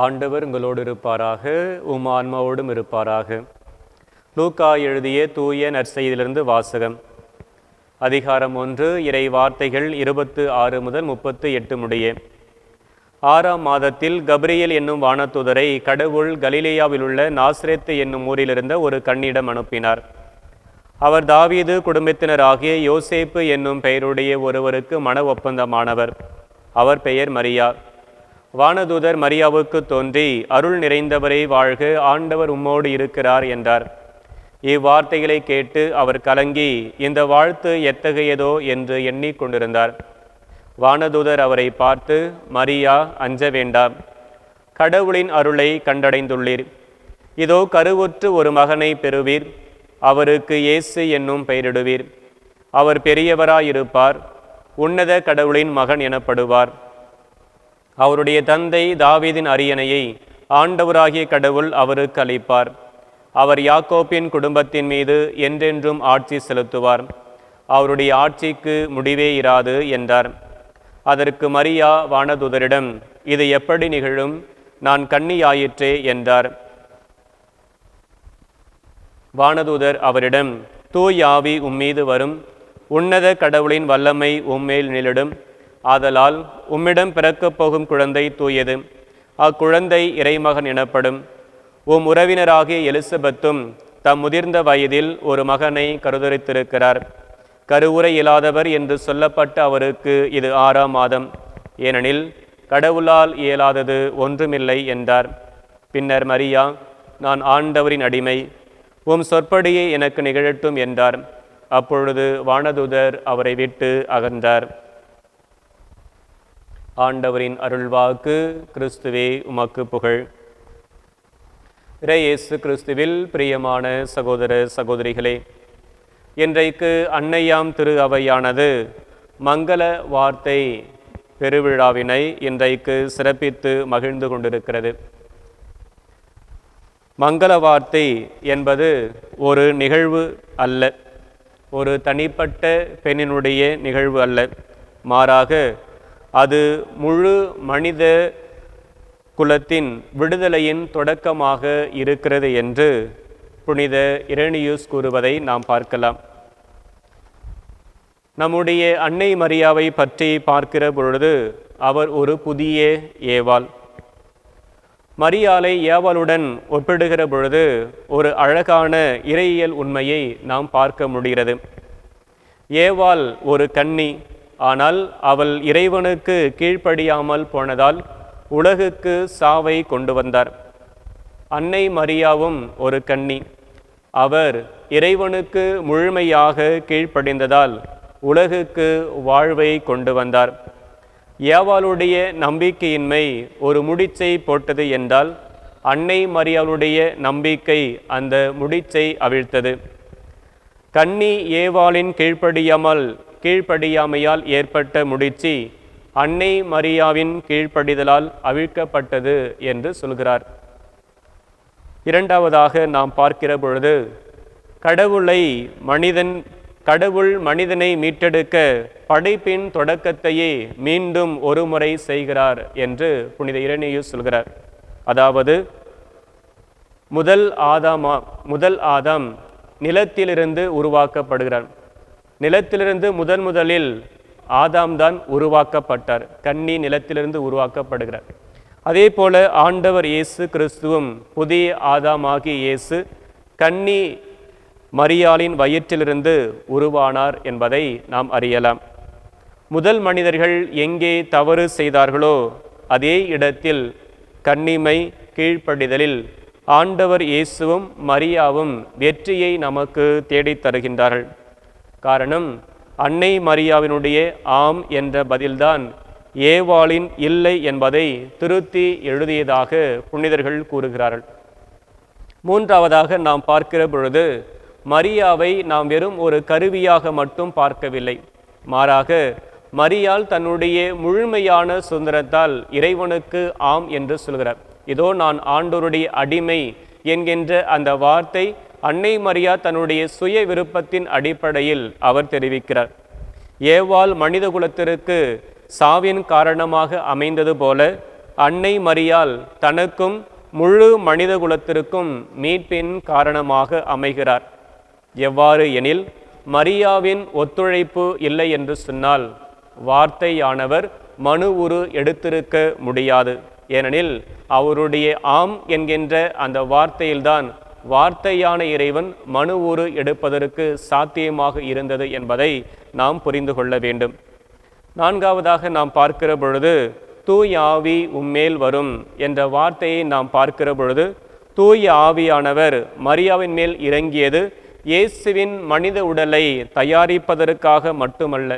ஆண்டவர் உங்களோடு இருப்பாராக, உம் ஆன்மாவோடும் இருப்பாராக. லூக்கா எழுதிய தூய நற்செய்தியிலிருந்து வாசகம். அதிகாரம் 1, இறை வார்த்தைகள் 26 முதல் 38 முடிய. 6ஆம் மாதத்தில் கபிரியேல் என்னும் வானதூதரை கடவுள் கலிலேயாவில் உள்ள நாசரேத்து என்னும் ஊரிலிருந்த ஒரு கன்னியிடம் அனுப்பினார். அவர் தாவீது குடும்பத்தினராகிய யோசேப்பு என்னும் பெயருடைய ஒருவருக்கு மன ஒப்பந்தமானவர். அவர் பெயர் மரியா. வானதூதர் மரியாவுக்கு தோன்றி, அருள் நிறைந்தவரை வாழ்க, ஆண்டவர் உம்மோடு இருக்கிறார் என்றார். இவ்வார்த்தைகளை கேட்டு அவர் கலங்கி, இந்த வாழ்த்து எத்தகையதோ என்று எண்ணிக்கொண்டிருந்தார். வானதூதர் அவரை பார்த்து, மரியா, அஞ்ச வேண்டாம், கடவுளின் அருளை கண்டடைந்துள்ளீர். இதோ கருவுற்று ஒரு மகனை பெறுவீர், அவருக்கு இயேசு என்னும் பெயரிடுவீர். அவர் பெரியவராயிருப்பார், உன்னத கடவுளின் மகன் எனப்படுவார். அவருடைய தந்தை தாவீதின் அரியணையை ஆண்டவராகிய கடவுள் அவருக்கு அளிப்பார். அவர் யாக்கோப்பின் குடும்பத்தின் மீது என்றென்றும் ஆட்சி செலுத்துவார். அவருடைய ஆட்சிக்கு முடிவே இராது என்றார். அதற்கு மரியா வானதூதரிடம், இது எப்படி நிகழும்? நான் கன்னியாயிற்றே என்றார். வானதூதர் அவரிடம், தூய் ஆவி உம்மீது வரும், உன்னத கடவுளின் வல்லமை உம்மேல் நிலிடும். ஆதலால் உம்மிடம் பிறக்கப் போகும் குழந்தை தூயது. அக்குழந்தை இறைமகன் எனப்படும். உம் உறவினராகிய எலிசபெத்தும் தம் முதிர்ந்த வயதில் ஒரு மகனை கருதரித்திருக்கிறார். கருவுரை இயலாதவர் என்று சொல்லப்பட்ட அவருக்கு இது 6ஆம் மாதம். ஏனெனில் கடவுளால் இயலாதது ஒன்றுமில்லை என்றார். பின்னர் மரியா, நான் ஆண்டவரின் அடிமை, உம் சொற்படியே எனக்கு நிகழட்டும் என்றார். அப்பொழுது வானதூதர் அவரை விட்டு அகன்றார். ஆண்டவரின் அருள்வாக்கு. கிறிஸ்துவே உமக்கு புகழ். இறை இயேசு கிறிஸ்துவில் பிரியமான சகோதர சகோதரிகளே, இன்றைக்கு அன்னையாம் திரு அவையானது மங்கள வார்த்தை பெருவிழாவினை இன்றைக்கு சிறப்பித்து மகிழ்ந்து கொண்டிருக்கிறது. மங்கள வார்த்தை என்பது ஒரு நிகழ்வு அல்ல, ஒரு தனிப்பட்ட பெண்ணினுடைய நிகழ்வு அல்ல. மாறாக அது முழு மனித குலத்தின் விடுதலையின் தொடக்கமாக இருக்கிறது என்று புனித இரேனியூஸ் கூறுவதை நாம் பார்க்கலாம். நம்முடைய அன்னை மரியாவை பற்றி பார்க்கிற பொழுது அவர் ஒரு புதிய ஏவாள். மரியாளை ஏவாளுடன் ஒப்பிடுகிற பொழுது ஒரு அழகான இறையியல் உண்மையை நாம் பார்க்க முடிகிறது. ஏவாள் ஒரு கன்னி, ஆனால் அவள் இறைவனுக்கு கீழ்ப்படியாமல் போனதால் உலகுக்கு சாவை கொண்டு வந்தார். அன்னை மரியாவும் ஒரு கன்னி. அவர் இறைவனுக்கு முழுமையாக கீழ்ப்படிந்ததால் உலகுக்கு வாழ்வை கொண்டு வந்தார். ஏவாளுடைய நம்பிக்கையின்மை ஒரு முடிச்சை போட்டது என்றால், அன்னை மரியாளுடைய நம்பிக்கை அந்த முடிச்சை அவிழ்த்தது. கன்னி ஏவாளின் கீழ்ப்படியாமையால் ஏற்பட்ட முடிச்சி அன்னை மரியாவின் கீழ்ப்படிதலால் அவிழ்க்கப்பட்டது என்று சொல்கிறார். இரண்டாவதாக நாம் பார்க்கிற பொழுது, கடவுள் மனிதனை மீட்டெடுக்க படைப்பின் தொடக்கத்தையே மீண்டும் ஒரு முறை செய்கிறார் என்று புனித இரேனியூஸ் சொல்கிறார். அதாவது முதல் ஆதாம் நிலத்திலிருந்து உருவாக்கப்படுகிறார். நிலத்திலிருந்து முதலில் ஆதாம் தான் உருவாக்கப்பட்டார். கன்னி நிலத்திலிருந்து உருவாக்கப்படுகிறார். அதே போல ஆண்டவர் இயேசு கிறிஸ்துவும் புதிய ஆதாமாகிய இயேசு கன்னி மரியாளின் வயிற்றிலிருந்து உருவானார் என்பதை நாம் அறியலாம். முதல் மனிதர்கள் எங்கே தவறு செய்தார்களோ அதே இடத்தில் கன்னிமை கீழ்ப்படிதலில் ஆண்டவர் இயேசுவும் மரியாவும் வெற்றியை நமக்கு தேடித் தருகின்றார்கள். காரணம், அன்னை மரியாவினுடைய ஆம் என்ற பதில்தான் ஏவாளின் இல்லை என்பதை திருத்தி எழுதியதாக புனிதர்கள் கூறுகிறார்கள். மூன்றாவதாக நாம் பார்க்கிற பொழுது, மரியாவை நாம் வெறும் ஒரு கருவியாக மட்டும் பார்க்கவில்லை. மாறாக மரியாள் தன்னுடைய முழுமையான சுதந்திரத்தால் இறைவனுக்கு ஆம் என்று சொல்கிறார். இதோ நான் ஆண்டவருடைய அடிமை என்கின்ற அந்த வார்த்தை அன்னை மரியா தன்னுடைய சுய விருப்பத்தின் அடிப்படையில் அவர் தெரிவிக்கிறார். ஏவாள் மனித குலத்திற்கு சாவின் காரணமாக அமைந்தது போல அன்னை மரியாள் தனக்கும் முழு மனித குலத்திற்கும் மீட்பின் காரணமாக அமைகிறார். எவ்வாறு எனில், மரியாவின் ஒத்துழைப்பு இல்லை என்று சொன்னால் வார்த்தையானவர் மனு உரு எடுத்திருக்க முடியாது. ஏனெனில் அவருடைய ஆம் என்கின்ற அந்த வார்த்தையில்தான் வார்த்தையான இறைவன் மனு உரு எடுப்பதற்கு சாத்தியமாக இருந்தது என்பதை நாம் புரிந்து கொள்ள வேண்டும். நான்காவதாக நாம் பார்க்கிற பொழுது தூய் ஆவி உம்மேல் வரும் என்ற வார்த்தையை நாம் பார்க்கிற பொழுது தூய் ஆவியானவர் மரியாவின் மேல் இறங்கியது இயேசுவின் மனித உடலை தயாரிப்பதற்காக மட்டுமல்ல,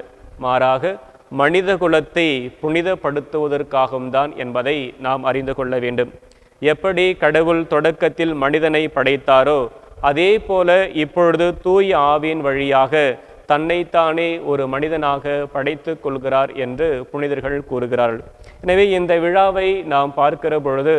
மாறாக மனித குலத்தை புனிதப்படுத்துவதற்காகவும் தான் என்பதை நாம் அறிந்து கொள்ள வேண்டும். எப்படி கடவுள் தொடக்கத்தில் மனிதனை படைத்தாரோ அதே போல இப்பொழுது தூய் ஆவியின் வழியாக தன்னைத்தானே ஒரு மனிதனாக படைத்து கொள்கிறார் என்று புனிதர்கள் கூறுகிறார்கள். எனவே இந்த விழாவை நாம் பார்க்கிற பொழுது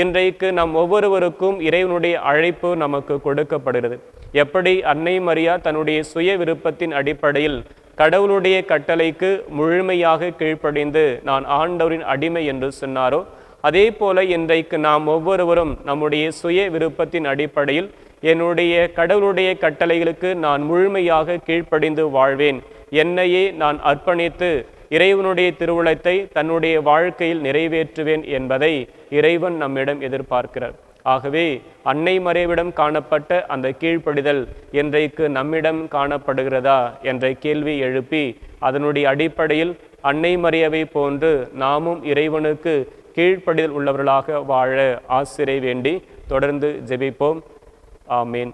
இன்றைக்கு நம் ஒவ்வொருவருக்கும் இறைவனுடைய அழைப்பு நமக்கு கொடுக்கப்படுகிறது. எப்படி அன்னை மரியா தன்னுடைய சுய விருப்பத்தின் அடிப்படையில் கடவுளுடைய கட்டளைக்கு முழுமையாக கீழ்ப்படிந்து நான் ஆண்டவரின் அடிமை என்று சொன்னாரோ, அதே போல இன்றைக்கு நாம் ஒவ்வொருவரும் நம்முடைய சுய விருப்பத்தின் அடிப்படையில் என்னுடைய கடவுளுடைய கட்டளைகளுக்கு நான் முழுமையாக கீழ்ப்படிந்து வாழ்வேன், என்னையே நான் அர்ப்பணித்து இறைவனுடைய திருவுளத்தை தன்னுடைய வாழ்க்கையில் நிறைவேற்றுவேன் என்பதை இறைவன் நம்மிடம் எதிர்பார்க்கிறார். ஆகவே அன்னை மரியாவிடம் காணப்பட்ட அந்த கீழ்ப்படிதல் இன்றைக்கு நம்மிடம் காணப்படுகிறதா என்ற கேள்வி எழுப்பி அதனுடைய அடிப்படையில் அன்னை மரியாவை போன்று நாமும் இறைவனுக்கு கீழ்ப்படிதல் உள்ளவர்களாக வாழ ஆசிரை வேண்டி தொடர்ந்து ஜெபிப்போம். ஆமீன்.